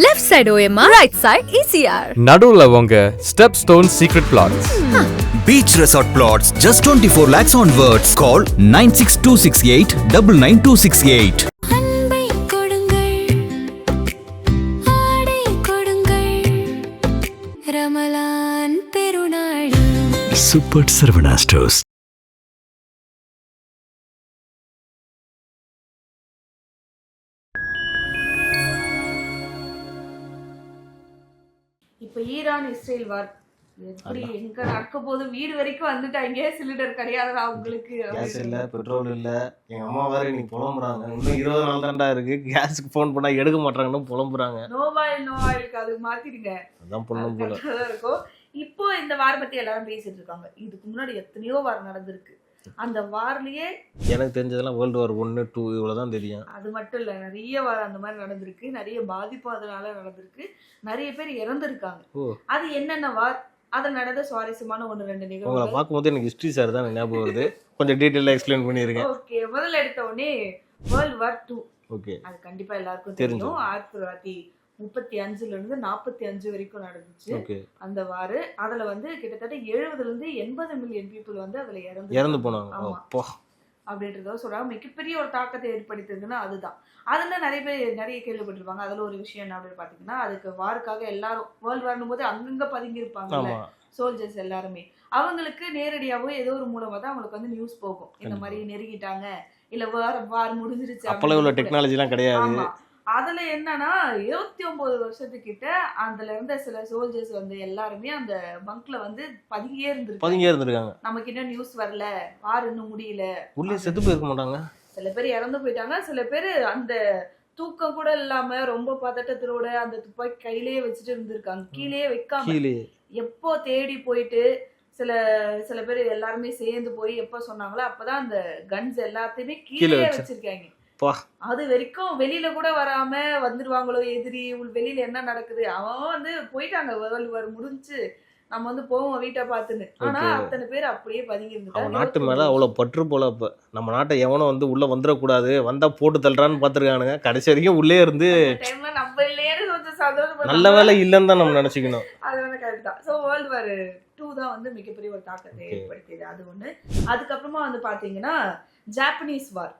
Left side OMR, right side ECR. நடுவுல உங்க Stepstone Secret Plots. Beach Resort Plots, just 24 lakhs onwards. Call 96268 99268. அன்பை கொடுங்கள் ஆடை கொடுங்கள் ரமலான் பெருநாள் Super Saravana Stores. இப்போ ஈரான் இஸ்ரேல் வார் எப்படி எங்க நடக்க போது வீடு வரைக்கும் வந்துட்டாங்க. சிலிண்டர் கிடையாதுடா உங்களுக்கு. கேஸ் இல்ல, பெட்ரோல் இல்ல. எங்க அம்மா வேற இன்னைக்கு புலம்புறாங்க. இன்னும் 20 நாள் தான்டா இருக்கு, கேஸுக்கு போன் பண்ணா எடுக்க மாட்டாங்கன்னு புலம்புறாங்க. நோ ஆயிலுக்கு அது மாத்திடுங்க. அதான் பொண்ணும் போல இருக்கும். இப்போ இந்த வார் பத்தி எல்லாரும் பேசிட்டு இருக்காங்க. இதுக்கு முன்னாடி எத்தனையோ வார் நடந்திருக்கு. அந்த வார்லயே எனக்கு தெரிஞ்சதெல்லாம் வேர்ல்டு வார் 1, 2 இவ்வளவுதான் தெரியும். அது மட்டும் இல்ல, நிறைய வார் அந்த மாதிரி நடந்திருக்கு. நிறைய பாதிப்பு அதனால நடந்திருக்கு. நிறைய பேர் இறந்துருக்காங்க. அது என்னென்ன வார், அது நடந்த சுவாரஸ்யமான 1-2 நிகழ்வு. உங்களை பார்க்கும்போது எனக்கு ஹிஸ்டரி சார் தான் ஞாபகம் வருது. கொஞ்சம் டீட்டெயிலாக எக்ஸ்பிளைன் பண்ணிருக்கேன். ஓகே, முதல்ல எடுத்த உடனே வேர்ல்டு வார் 2. ஓகே, அது கண்டிப்பா எல்லாருக்கும் தெரியும். 1935 இருந்து 45 வரைக்கும் நடந்துச்சு அந்த வார். அதுல வந்து கிட்டத்தட்ட 70 இருந்து 80 மில்லியன் பீப்புள் வந்து அதுல இறந்து போனாங்க அப்படின்றத சொல்றாங்க. மிகப்பெரிய ஒரு தாக்கத்தை ஏற்படுத்தியதுன்னா அதுதான். அதுல நிறைய பேர் நிறைய கேள்விப்பட்டிருப்பாங்க. அதுல ஒரு விஷயம் என்ன அப்படின்னு பாத்தீங்கன்னா, அதுக்கு வாருக்காக எல்லாரும் வேர்ல்டு வார்னும் போது அங்கங்க பதுங்கி இருப்பாங்கல்ல சோல்ஜர்ஸ் எல்லாருமே, அவங்களுக்கு நேரடியாவோ ஏதோ ஒரு மூலமா தான் அவங்களுக்கு வந்து நியூஸ் போகும். இந்த மாதிரி நெருங்கிட்டாங்க, இல்ல வார் முடிஞ்சிருச்சு. அப்பல உள்ள டெக்னாலஜி எல்லாம் கிடையாது. அதுல என்னன்னா 29 வருஷத்துக்கிட்ட அதுல இருந்த சில சோல்ஜர்ஸ் வந்து எல்லாருமே அந்த பங்க்ல வந்து பதுங்கியே இருந்திருக்காங்க. நமக்கு இன்னும் நியூஸ் வரல, வார் இன்னும் முடியல, உள்ளே செத்து போயிருக்க மாட்டாங்க. சில பேர் இறந்து போயிட்டாங்க. சில பேர் அந்த தூக்கம் கூட இல்லாம ரொம்ப பதட்டத்தோட அந்த துப்பாக்கி கையிலேயே வச்சுட்டு இருந்திருக்காங்க, கீழே வைக்காம. எப்போ தேடி போயிட்டு சில பேர் எல்லாருமே சேர்ந்து போய் எப்ப சொன்னாங்களோ அப்பதான் அந்த கன்ஸ் எல்லாத்தையுமே கீழே வச்சிருக்காங்க. அது வரைக்கும் வெளியில கூட வராம வந்துடுவாங்களோ எதிரி, வெளியில என்ன நடக்குது, அவன் வந்து போயிட்டாங்க. வேர்ல்டு வார் முடிஞ்சு நம்ம வந்து போவோம் வீட்டை பார்த்துன்னு. ஆனா அத்தனை பேர் அப்படியே பதுங்கி இருந்தாங்க. நாட்டு மேல அவ்வளவு பற்று போல. இப்ப நம்ம நாட்டை எவனும் வந்து உள்ள வந்துடக்கூடாது, வந்தா போட்டு தள்ளுறான்னு பாத்துருக்கானுங்க. கடைசி வரைக்கும் உள்ளே இருந்து நம்ம இல்லையேன்னு கொஞ்சம் சந்தோஷம். நல்ல வேலை இல்லைன்னு தான் நம்ம நினைச்சுக்கணும். அது வந்து கரெக்ட் தான். ஸோ வேர்ல்டு வார் 2 தான் வந்து மிகப்பெரிய ஒரு தாக்கத்தை ஏற்படுத்தியது. அது ஒண்ணு. அதுக்கப்புறமா வந்து பாத்தீங்கன்னா ஜாப்பனீஸ் வார்.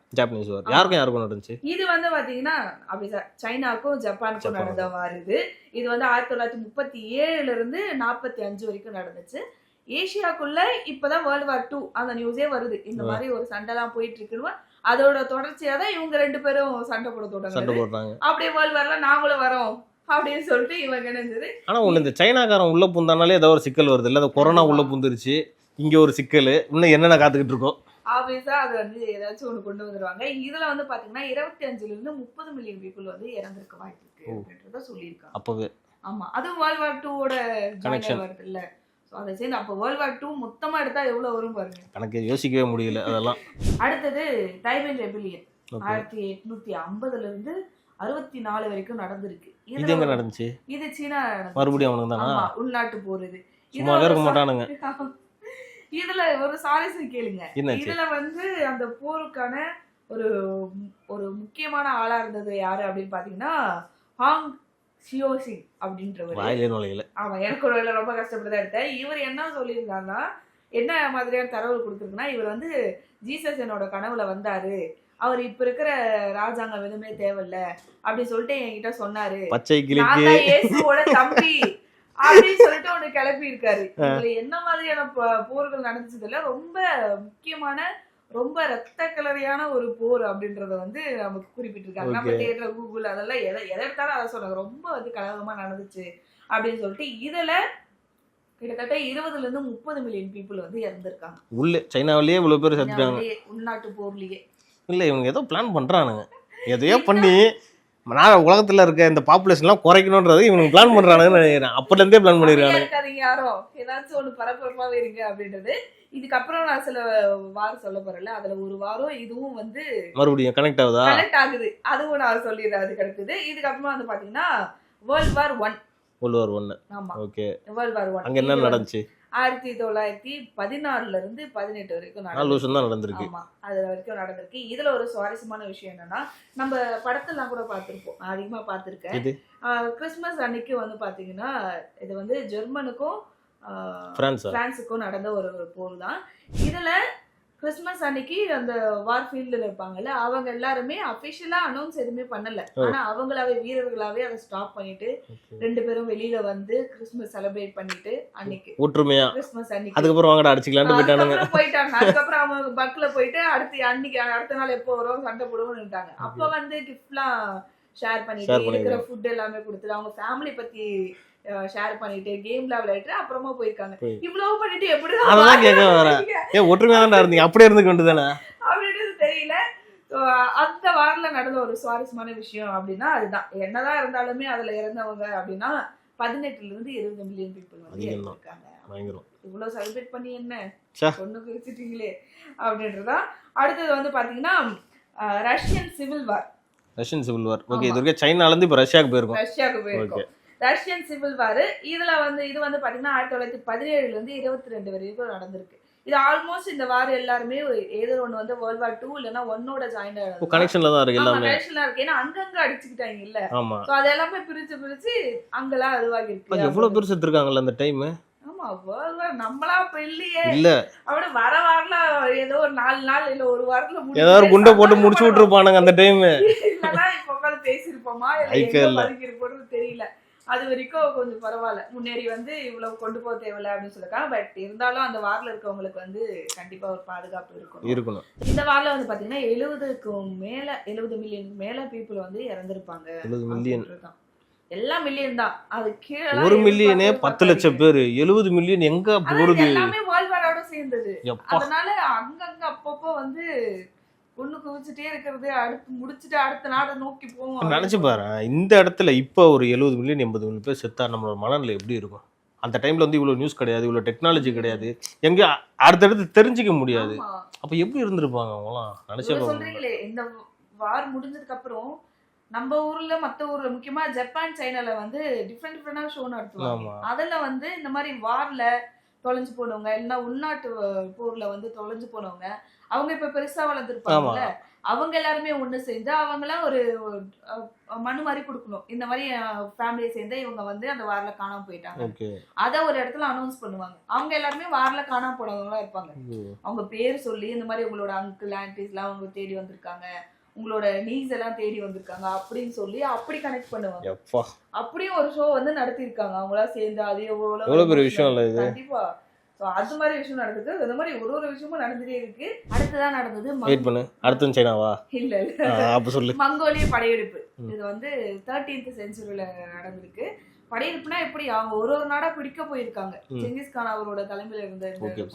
யாருக்கும் நடந்துச்சு. இது வந்து பாத்தீங்கன்னா அப்படி சைனாக்கும் ஜப்பானுக்கும் நடந்த வார். இது வந்து 1937 இருந்து 45 வரைக்கும் நடந்துச்சு. ஏசியாக்குள்ள இப்பதான் வேர்ல்டு வார் 2 அந்த நியூஸே வருது. இந்த மாதிரி ஒரு சண்டை எல்லாம் போயிட்டு இருக்குன்னு அதோட தொடர்ச்சியா தான் இவங்க 2 பேரும் சண்டை போட தொடங்குறாங்க. அப்படியே வேர்ல்டு வார்ல நாங்களும் வரோம் அப்படின்னு சொல்லிட்டு இவங்க நினைஞ்சது. ஆனா இந்த சைனாக்காரன் உள்ள புந்தானாலே ஏதோ ஒரு சிக்கல் வருது இல்ல. கொரோனா உள்ள புந்துருச்சு, இங்க ஒரு சிக்கல், இன்னும் என்னென்ன காத்துக்கிட்டு இருக்கோம். ஆப்வியஸா அது வந்து ஏதாச்சும் ஒண்ணு கொண்டு வந்துருவாங்க. இதுல வந்து பாத்தீங்கன்னா 25 இருந்து 30 மில்லியன் பீப்புள் வந்து இறந்திருக்க வாய்ப்பு இருக்கு அப்படின்றத சொல்லியிருக்காங்க அப்பவே. ஆமா, அதுவும் வேர்ல்டு வார் 2 கனெக்ஷன் வருது இல்ல. சோ அதை சேர்ந்து அப்ப வேர்ல்டு வார் 2 மொத்தமா எடுத்தா எவ்வளவு வரும் பாருங்க. எனக்கு யோசிக்கவே முடியல அதெல்லாம். அடுத்தது தைவான் ரெபெலியன் 1850 இருந்து 64 வரைக்கும் நடந்திருக்கு. இது எங்க நடந்துச்சு? இது சீனா மறுபடியும் அவனுக்கு தானா? ஆமா, உள்நாட்டு போர். இது சும்மா இருக்க மாட்டானுங்க. இதுல ஒரு சாரஸ்யம் கேளுங்க. இதுல வந்து அந்த போருக்கான ஒரு முக்கியமான ஆளா இருந்தது யாரு அப்படின்னு பாத்தீங்கன்னா ஹாங் ஷியோசிங் அப்படின்றவர். ஆமா, எனக்கு ஒரு வேலை ரொம்ப கஷ்டப்பட்டுதான் எடுத்தேன். இவர் என்ன சொல்லியிருந்தாருன்னா, என்ன மாதிரியான தகவல் கொடுத்துருக்குன்னா, இவர் வந்து ஜீசஸ் என்னோட கனவுல வந்தாரு, அவர் இப்ப இருக்கிற ராஜாங்கம் எதுவுமே தேவையில்ல அப்படின்னு சொல்லிட்டு என்கிட்ட சொன்னாரு, இயேசுவோட தம்பி அப்படின்னு சொல்லிட்டு ஒண்ணு கிளப்பி இருக்காரு. இதுல என்ன மாதிரியான போர்கள் நடந்துச்சதுல ரொம்ப முக்கியமான ரொம்ப ரத்த கலரியான ஒரு போர் அப்படின்றத வந்து நமக்கு குறிப்பிட்டிருக்காங்க. நம்ம தேடுற கூகுள் அதெல்லாம் எதை எடுத்தாலும் அதை சொல்றாங்க. ரொம்ப வந்து கலகமா நடந்துச்சு அப்படின்னு சொல்லிட்டு இதுல கிட்டத்தட்ட 20 இருந்து 30 மில்லியன் பீப்புள் வந்து இறந்திருக்காங்க. உள்ள சைனாவிலேயே இவ்வளவு பேர் செத்துட்டாங்க உள்நாட்டு போர்லயே. இல்ல இவங்க ஏதோ பிளான் பண்றானுங்க, எதையோ பண்ணி உலகத்துல இருக்க இந்த பாப்புலேஷன்லாம் குறைக்கணும்ன்றது இவனுக்கு பிளான் பண்றானுங்கன்னு நினைக்கிறேன். அப்பல இருந்தே பிளான் பண்ணிருக்காங்க. யாரோ ஏதாச்சும் ஒண்ணு பரபரப்பாவே இருங்க அப்படின்றது. இதுக்கப்புறம் நான் சில வாரம் சொல்ல போறேன்ல, அதுல ஒரு வாரம் இதுவும் வந்து மறுபடியும் கனெக்ட் ஆகுது. அதுவும் நான் சொல்லிடுறேன். அது கிடைக்குது. இதுக்கப்புறமா வந்து பாத்தீங்கன்னா வேர்ல்டு வார் 1. World war 1. ஆமா, ஓகே. வேர்ல்டு வார் 1 அங்க என்ன நடந்துச்சு? 1916 இருந்து 18 வரைக்கும் 4 வருஷம் தான் நடந்திருக்கு. ஆமா அது வரைக்கும் நடந்திருக்கு. இதுல ஒரு சுவாரஸ்யமான விஷயம் என்னன்னா, நம்ம படத்தெல்லாம் கூட பார்த்திருப்போம், நான் அதிகமா பார்த்திருக்கேன். கிறிஸ்துமஸ் அன்னைக்கு வந்து பாத்தீங்கன்னா இது வந்து ஜெர்மனுக்கும் பிரான்ஸுக்கும் நடந்த ஒரு போர் தான். இதுல கிறிஸ்துமஸ் அன்னைக்கு அந்த வார் ஃபீல்ட்ல இருப்பாங்கல்ல, அவங்க எல்லாருமே அபிஷியலா அனௌன்ஸ் எதுவுமே பண்ணல. ஆனா அவங்களாவே வீரர்களாவே அதை ஸ்டாப் பண்ணிட்டு 2 பேரும் வெளியில வந்து கிறிஸ்துமஸ் செலிப்ரேட் பண்ணிட்டு அன்னைக்கு ஒற்றுமையா கிறிஸ்துமஸ் அன்னைக்கு அதுக்கப்புறம் வாங்கடா அடிச்சுக்கலாம்னு போயிட்டாங்க. அதுக்கப்புறம் அவங்க பக்ல போயிட்டு அடுத்த நாள் எப்போ வரும் சண்டை போடுவோம்னுட்டாங்க. அப்ப வந்து கிஃப்ட்லாம் ஷேர் பண்ணிட்டு இருக்கிற ஃபுட் எல்லாமே கொடுத்துட்டு அவங்க ஃபேமிலி பத்தி ஷேர் பண்ணிட்டு கேம்ல விளையாட்டு அப்புறமா போயிருக்காங்க. இவ்வளவு பண்ணிட்டு எப்படி ஒற்றுமையா தான் இருந்தீங்க, அப்படியே இருந்து கொண்டு தானே அப்படின்னு தெரியல. அந்த வாரில நடந்த ஒரு சுவாரஸ்யமான விஷயம் அப்படின்னா அதுதான். என்னதான் இருந்தாலுமே அதுல இறந்தவங்க அப்படின்னா 18 இருந்து 20 மில்லியன் பீப்புள் வந்து இருக்காங்க. இவ்வளவு செலிப்ரேட் பண்ணி என்ன பொண்ணுக்கு வச்சுட்டீங்களே அப்படின்றதா. அடுத்தது வந்து பாத்தீங்கன்னா ரஷ்யன் சிவில் வார். ஓகே, இது வரைக்கும் சைனால இருந்து இப்ப ரஷ்யாவுக்கு போயிருக்கோம். ரஷ்யன் சிவில் வார் இதுல வந்து இது வந்து பாத்தீங்கன்னா 1917 இருந்து 22 வரைக்கும் நடந்திருக்கு. இது ஆல்மோஸ்ட் இந்த வார் எல்லாருமே ஏதோ ஒண்ணு வந்து வேர்ல்ட் வார் 2 இல்லனா 1 ஜாயின் ஆயிடுது. கனெக்ஷன்ல தான் இருக்கு எல்லாமே. கனெக்ஷன்ல இருக்கு. ஏன்னா அங்கங்க அடிச்சிட்டாங்க இல்ல. சோ அது எல்லாமே பிரிச்சு அங்கலாம் அதுவாகி இருக்கு. எவ்வளவு பேர் செத்துருக்காங்கல அந்த டைம். ஆமா, வேர்ல்ட் வார் நம்மளா பெல்லியே இல்ல. அவட வர வாரல ஏதோ ஒரு 4 நாள் இல்ல ஒரு வாரத்துல ஏதோ ஒரு குண்டை போட்டு முடிச்சு விட்டுருப்பானுங்க அந்த டைம். இல்லனா இப்ப உட்கார்ந்து பேசிருப்போமா இல்ல பறிக்கிற போறது தெரியல. அது வரைக்கும் கொஞ்சம் பரவாயில்ல, முன்னேறி வந்து இவ்வளவு கொண்டு போக தேவையில்ல அப்படின்னு சொல்லிருக்காங்க. பட் இருந்தாலும் அந்த வார்ல இருக்கவங்களுக்கு வந்து கண்டிப்பா ஒரு பாதுகாப்பு இருக்கணும். இந்த வார்ல வந்து பாத்தீங்கன்னா 70 மில்லியன் மேல பீப்புள் வந்து இறந்திருப்பாங்க. 70 மில்லியன் எல்லாம் மில்லியன் தான். அது கீழே 1 மில்லியனே 10 லட்சம் பேர். 70 மில்லியன் எங்க போறது? எல்லாமே வேர்ல்ட் வாரோட சேர்ந்தது. அதனால அங்கங்க அப்பப்போ வந்து ஒண்ணு குவிச்சுட்டே இருக்கிறது, அடுத்து முடிச்சுட்டு அடுத்த நாடை நோக்கி போவோம். நினைச்சு பாரு, இந்த இடத்துல இப்ப ஒரு 70 மில்லியன் 80 மில்லியன் பேர் செத்தா நம்மளோட மனநிலை எப்படி இருக்கும்? அந்த டைம்ல வந்து இவ்வளவு நியூஸ் கிடையாது, இவ்வளவு டெக்னாலஜி கிடையாது, எங்க அடுத்தடுத்து தெரிஞ்சுக்க முடியாது. அப்ப எப்படி இருந்திருப்பாங்க அவங்களாம்? நினைச்சே சொல்றீங்களே, இந்த வார் முடிஞ்சதுக்கு அப்புறம் நம்ம ஊர்ல மத்த ஊர்ல முக்கியமா ஜப்பான் சைனால வந்து டிஃப்ரெண்டான ஷோ நடத்துவாங்க. அதுல வந்து இந்த மாதிரி வார்ல தொலைஞ்சு போனவங்க இல்லைன்னா உள்நாட்டு போர்ல வந்து தொலைஞ்சு போனவங்க அவங்க இப்ப பெருசா வளர்ந்துருப்பாங்கல்ல, அவங்க எல்லாருமே ஒண்ணு சேர்ந்து அவங்களாம் ஒரு மனு மாதிரி கொடுக்கணும். இந்த மாதிரி ஃபேமிலியை சேர்ந்து இவங்க வந்து அந்த வார்ல காணாம போயிட்டாங்க, அத ஒரு இடத்துல அனௌன்ஸ் பண்ணுவாங்க. அவங்க எல்லாருமே வார்ல காணாம போனவங்களா இருப்பாங்க. அவங்க பேர் சொல்லி இந்த மாதிரி உங்களோட அங்கிள் ஆன்டிஸ் எல்லாம் அவங்க தேடி வந்திருக்காங்க, உங்களோட நீஸ் எல்லாம் தேடி வந்திருக்காங்க அப்படின்னு சொல்லி அப்படி கனெக்ட் பண்ணுவாங்க. அப்படியும் ஒரு ஷோ வந்து நடத்தி இருக்காங்க அவங்களா சேர்ந்து. அது எவ்வளவு பெரிய விஷயம் இல்ல இது? கண்டிப்பா. அது மாதிரி விஷயம் நடக்குது. அந்த மாதிரி ஒரு விஷயமும் நடந்துட்டே இருக்கு. அடுத்ததான் நடந்தது அடுத்து சைனாவா இல்ல அப்ப சொல்லு மங்கோலிய படையெடுப்பு. இது வந்து 13th செஞ்சுரியில நடந்திருக்கு. படையெடுப்புனா எப்படி அவங்க ஒரு நாடா பிடிக்க போயிருக்காங்க. செங்கிஸ்கான் அவரோட தலைமையில இருந்த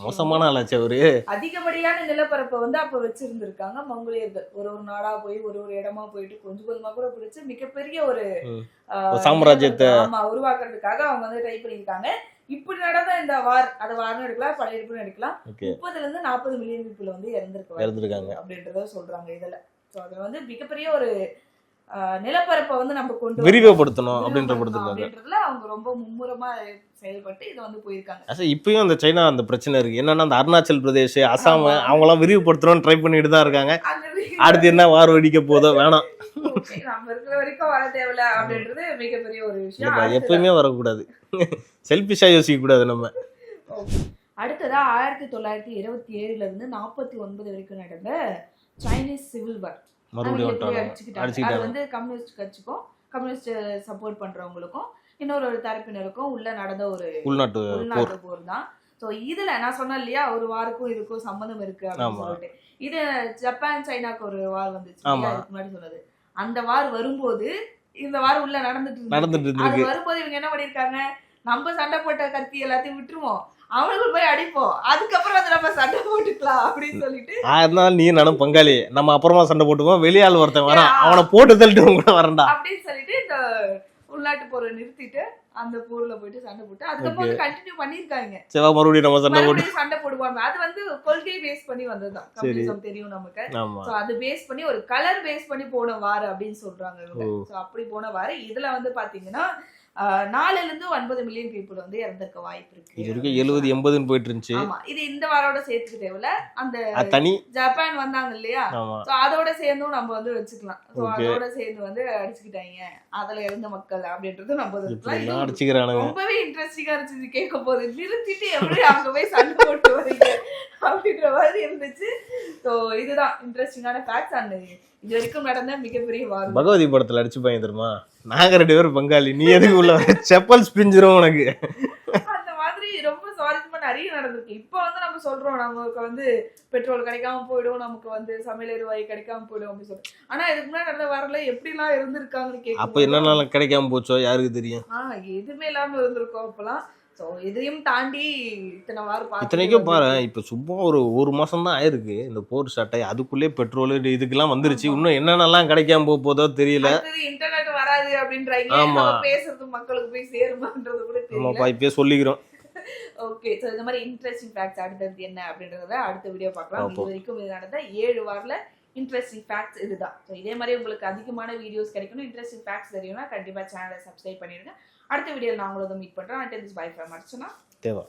மோசமான ஆளாச்சு அவரு. அதிகப்படியான நிலப்பரப்பை வந்து அப்ப வச்சிருந்திருக்காங்க மங்கோலியர்கள். ஒரு நாடா போய் ஒரு இடமா போயிட்டு கொஞ்சம் கொஞ்சமா கூட பிடிச்சு மிகப்பெரிய ஒரு சாம்ராஜ்யத்தை உருவாக்குறதுக்காக அவங்க வந்து ட்ரை பண்ணியிருக்காங்க. இப்படி நடந்த இந்த வார், அது வார்னு எடுக்கலாம், படையெடுப்புன்னு எடுக்கலாம், 30 இருந்து 40 மில்லியன் பீப்புள் வந்து இறந்திருக்காங்க அப்படின்றத சொல்றாங்க இதுல. சோ அதுல வந்து மிகப்பெரிய ஒரு நிலப்பரப்பை வந்து நம்ம கொண்டு விரிவுபடுத்தணும் அப்படின்றதுல அவங்க ரொம்ப மும்முரமா செயல்பட்டு இதை வந்து போயிருக்காங்க. இப்பயும் அந்த சைனா அந்த பிரச்சனை இருக்கு. என்னன்னா அந்த அருணாச்சல் பிரதேஷ், அசாம் அவங்க எல்லாம் விரிவுபடுத்தணும்னு ட்ரை பண்ணிட்டு தான் இருக்காங்க. அடுத்து என்ன வார் வெடிக்க போதோ வேணாம், நம்ம இருக்கிற வரைக்கும் வர தேவையில்ல அப்படின்றது மிகப்பெரிய ஒரு விஷயம். எப்பயுமே வரக்கூடாது, செல்பிஷா யோசிக்க கூடாது நம்ம. அடுத்ததா 1927 இருந்து 49 வரைக்கும் நடந்த சைனீஸ் சிவில் வார். அது வந்து கம்யூனிஸ்ட் கட்சிக்கும் கம்யூனிஸ்ட் சப்போர்ட் பண்றவங்களுக்கும் இன்னொரு தரப்பினருக்கும் உள்ள நடந்த ஒரு உள்நாட்டு போர் தான். சோ இதுல நான் சொன்னேன் இல்லையா, ஒரு வாருக்கும் இதுக்கும் சம்பந்தம் இருக்கு அப்படின்னு சொல்லிட்டு. இது ஜப்பான் சைனாக்கு ஒரு வார் வந்துச்சு முன்னாடி சொன்னது. அந்த வார் வரும்போது இந்த வார் உள்ள நடந்துட்டு இருக்கு. வரும்போது இவங்க என்ன பண்ணிருக்காங்க, நம்ம சண்டை போட்ட கத்தி எல்லாத்தையும் விட்டுருவோம், அவனுக்கு போய் அடிப்போம், அதுக்கப்புறம் வந்து நம்ம சண்டை போட்டுக்கலாம் அப்படின்னு சொல்லிட்டு. அதனால நீ நானும் பங்காளி, நம்ம அப்புறமா சண்டை போட்டுவோம், வெளியாள் ஒருத்தன் வரான் அவனை போட்டு தள்ளிட்டு கூட வரண்டா அப்படின்னு சொல்லிட்டு இந்த உள்நாட்டு போரை நிறுத்திட்டு அந்த போர்ல போயிட்டு சண்டை போட்டு அதுக்கப்புறம் வந்து கண்டினியூ பண்ணிருக்காங்க. செவ்வா மறுபடியும் நம்ம சண்டை போட்டு மறுபடியும் சண்டை போடுவாங்க. அது வந்து கொள்கை பேஸ் பண்ணி வந்ததுதான். கம்யூனிசம் தெரியும் நமக்கு. ஆமா சோ அது பேஸ் பண்ணி ஒரு கலர் பேஸ் பண்ணி போன வார் அப்படின்னு சொல்றாங்க இவங்க. சோ அப்படி போன வார் இதுல வந்து பாத்தீங்கன்னா 4 இருந்து 9 மில்லியன் பீப்புள் வந்து இறந்திருக்க வாய்ப்பு இருக்கு. இது வரைக்கும் 70-80 போயிட்டு இருந்துச்சு. ஆமா இது இந்த வாரோட சேர்த்துக்க தேவையில்ல. அந்த தனி ஜப்பான் வந்தாங்க இல்லையா, ஆமா சோ அதோட சேர்ந்தும் நம்ம வந்து வச்சுக்கலாம். சோ அதோட சேர்ந்து வந்து அடிச்சுக்கிட்டாங்க அதுல இருந்த மக்கள் அப்படின்றது நம்ம இப்படிலாம் அடிச்சுக்கிறானுங்க. ரொம்பவே இன்ட்ரெஸ்டிங்கா இருந்துச்சு கேட்க போது. நிறுத்திட்டு எப்படி அங்க போய் சண்டை போட்டு வரீங்க அப்படின்ற மாதிரி இருந்துச்சு. சோ இதுதான் இன்ட்ரெஸ்டிங்கான ஃபேக்ட்ஸ். அண்ட் இது வரைக்கும் நடந்த மிகப்பெரிய வார். பகவதி படத்துல அடிச்சுப்பாங்க தெரியுமா, நாங்க 2 பேரும் பங்காளி, நீ எதுக்கு உள்ள செப்பல் ஸ்பிஞ்சிரும் உனக்கு. அந்த மாதிரி ரொம்ப சுவாரஸ்யமா நிறைய நடந்திருக்கு. இப்ப வந்து நம்ம சொல்றோம் நமக்கு வந்து பெட்ரோல் கிடைக்காம போயிடும், நமக்கு வந்து சமையல் எரிவாயு கிடைக்காம போயிடும் அப்படின்னு சொல்றோம். ஆனா இதுக்கு முன்னாடி நடந்த வரல எப்படி எல்லாம் இருந்திருக்காங்கன்னு கேட்க அப்ப என்னென்ன கிடைக்காம போச்சோ யாருக்கு தெரியும். எதுவுமே இல்லாம இருந்திருக்கோம் அப்பெல்லாம். சோ இதையும் தாண்டி இத்தனை வார் இத்தனைக்கும் பாரு, இப்ப சும்மா ஒரு மாசம் தான் ஆயிருக்கு இந்த போர் ஸ்டார்ட் ஆகி, அதுக்குள்ளே பெட்ரோல் இதுக்கெல்லாம் வந்துருச்சு. இன்னும் என்னென்னலாம் கிடைக்காம போதோ தெரியல. இன்டர்நெட் வராது அப்படின்றாங்க. ஆமா பேசுறது மக்களுக்கு போய் சேருமான்றது கூட தெரியல. ஆமாப்பா இப்பயே சொல்லிக்கிறோம். ஓகே சோ இந்த மாதிரி இன்ட்ரெஸ்டிங் ஃபேக்ட்ஸ் அடுத்தது என்ன அப்படின்றத அடுத்த வீடியோ பார்க்கலாம். இது வரைக்கும் இது நடந்த 7 வார்ல இன்ட்ரெஸ்டிங் ஃபேக்ட்ஸ் இதுதான். ஸோ இதே மாதிரி உங்களுக்கு அதிகமான வீடியோஸ் கிடைக்கணும், இன்ட்ரெஸ்டிங் ஃபேக்ட்ஸ் தெரியும்னா கண்டிப்பாக சேனலை சப்ஸ்கிரைப் பண்ணிடுங்க. அடுத்த வீடியோவில் நான் உங்களோட மீட் பண்ணுறேன். And this by from Archana Deva.